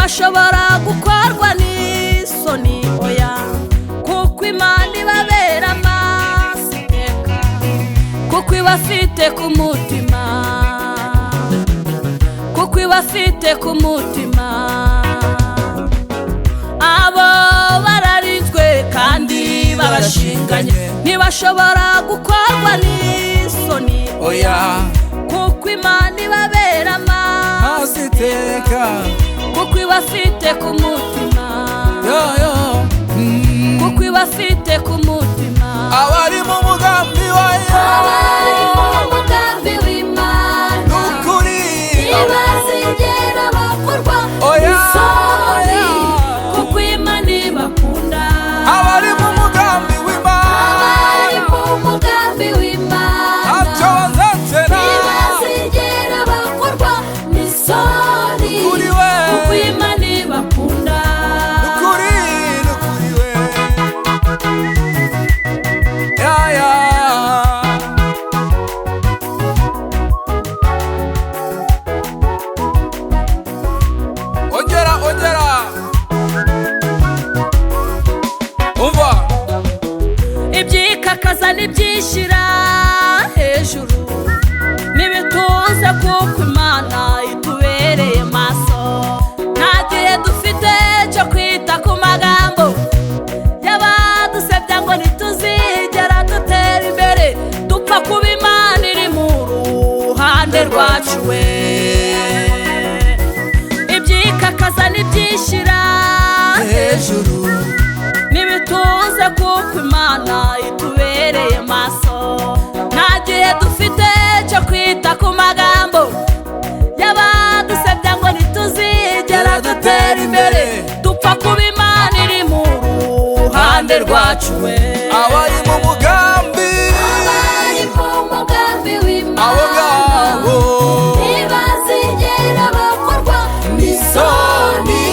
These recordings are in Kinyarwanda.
ntibashobora gukorwa n'isoni oya, kuko Imana ibabera amaso iteka, kuko ibafite ku mutima, kuko ibafite ku mutima. Abo bararinzwe kandi barashinganye, ntibashobora gukorwa n'isoni oya, kuko Imana ibabera amaso iteka, kuko ibafite ku mutima, kuko ibafite ku mutima. abari mu mugambi wayo, abari mu mugambi w'Imana n'ukuri ntibazigera bakorwa n'isoni, kuko Imana ibakunda. abari mu mugambi w'Imana, abari mu mugambi w'Imana ntacyo bazatera, ntibazigera bakorwa n'isoni, kuri we, kuko Imana ibakunda. n'ukuri we, ya ya. Ongera umva, ibyikakaza n'ibyishyira hejuru n'ibitunze, kuko Imana itubereye maso. Nta gihe dufite cyo kwita ku magambo y'abadusebya ngo ntituzigera dutera imbere, dupfa kuba Imana iri mu ruhande rwacu we. ibyikakaza n'ibyishyira hejuru n'ibitunze, kuko Imana itubereye maso. Nta gihe dufite cyo kwita ku magambo y'abadusebya ngo ntituzigera dutera imbere, dupfa kuba Imana iri mu ruhande rwacu we. abari mu mugambi, abari mu mugambi w'Imana abo ngabo ntibazigera bakorwa n'isoni,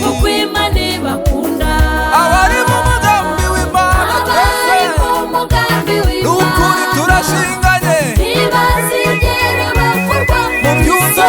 kuko Imana ibakunda. abari mu mugambi w'Imana, abari mu mugambi n'ukuri w'Imana turashinganye, ntibazigera bakorwa mubyumve,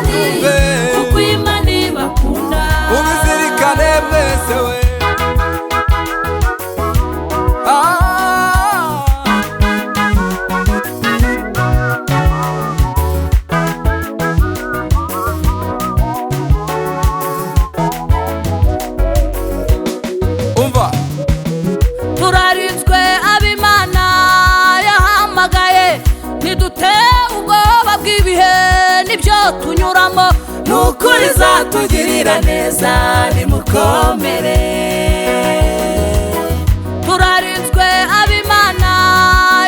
n'isoni, kuko Imana ibakunda. mubizirikane mwese we. Umva, turarinzwe ab'Imana yahamagaye, ntidutewe ubwoba bw'ibihe n'ibyo tunyuramo, n'ukuri izatugirira neza nimukomere. turarinzwe ab'Imana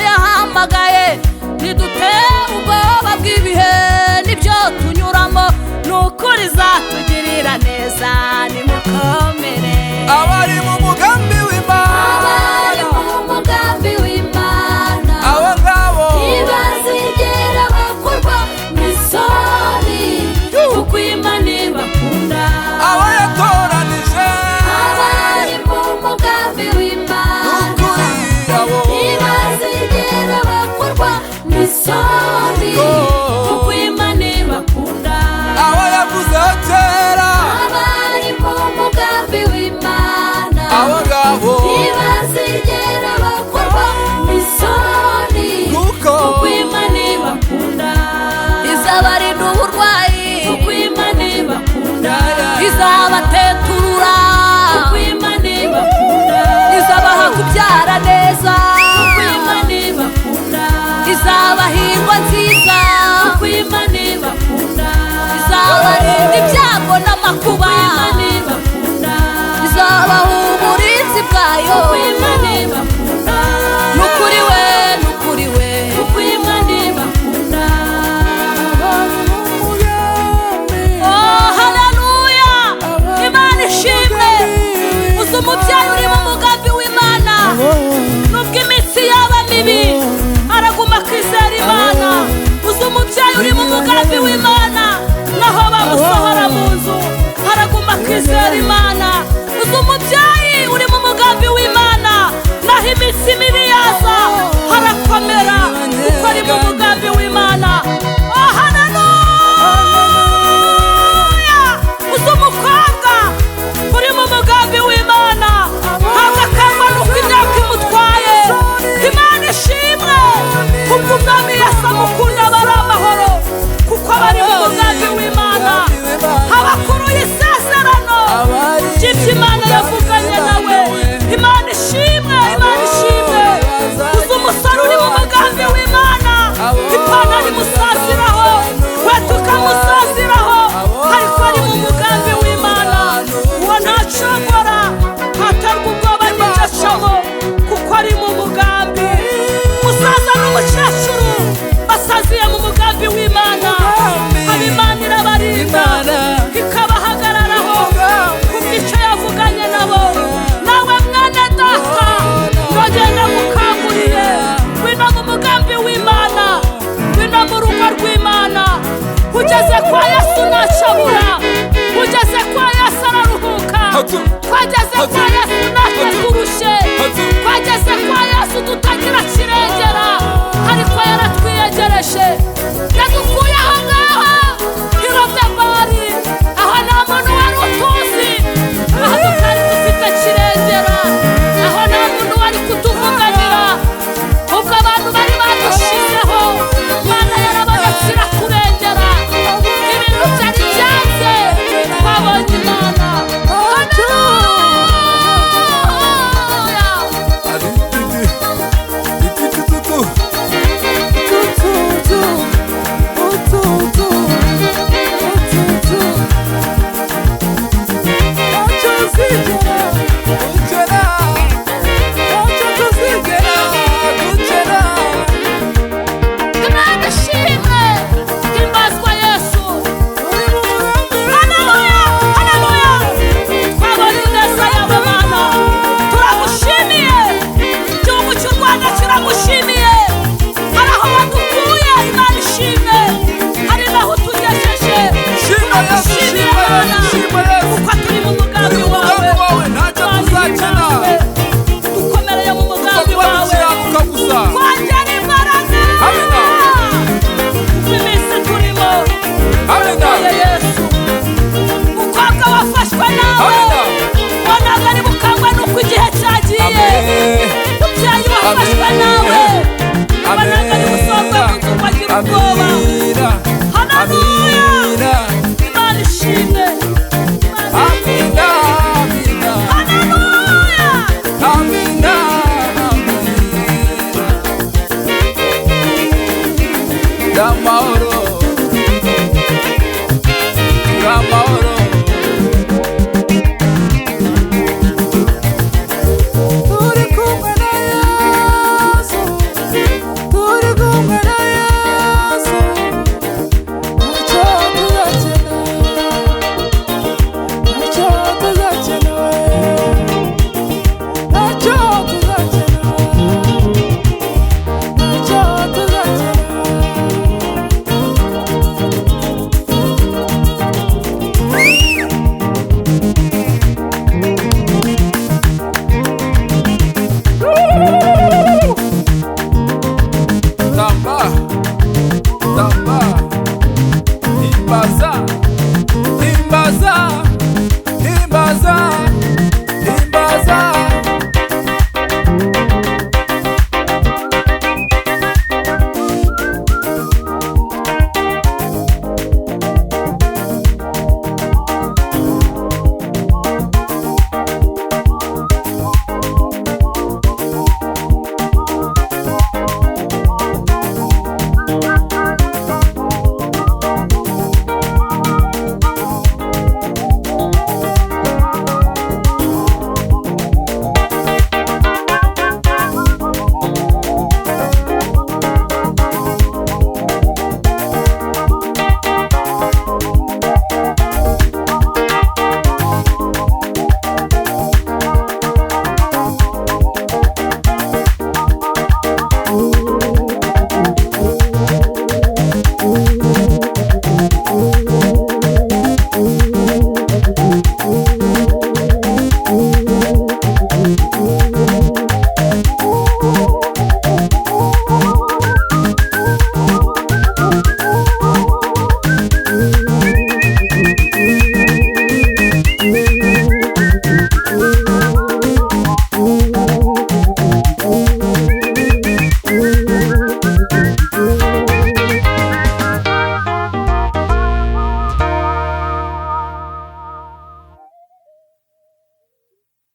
yahamagaye, ntidutewe ubwoba bw'ibihe n'ibyo tunyuramo, n'ukuri izatugirira neza nimukomere. abari mu mugambi w'Imana, abari mu mugambi w'Imana abo ngabo ntibazigera bakorwa n'isoni, kuko Imana ibakunda. abo yatoranije, abari mu mugambi w'Imana n'ukuri abo ntibazigera bakorwa n'isoni, kuko Imana ibakunda. abo yavuze kera, abari mu mugambi w'Imana abo ngabo ntibazigera bakorwa n'isoni, kuko kuko Imana ibakunda. izabarinda uburwayi, kuko Imana ibakunda. izabateturura, kuko Imana ibakunda. izabaha kubyara neza, kuko Imana ibakunda. izabaha ingo nziza, rugo rw'Imana, ugeze kwa Yesu ntacabura, ugeze kwa Yesu araruhuka, twageze kwa Yesu natwe turushe, twageze kwa Yesu tutagira kirengera, ariko yaratwiyegereje, yadukuye aha ngaha i Lodebari, aha nta muntu wari utuzi, aha tutari dufite kirengera, aho nta muntu wari kutuvuganira, ubwo abantu bari badushizeho, Imana yarabonetse irakurengera, ibintu byari byanze, twabonye Imana. Amahoro, amahoro.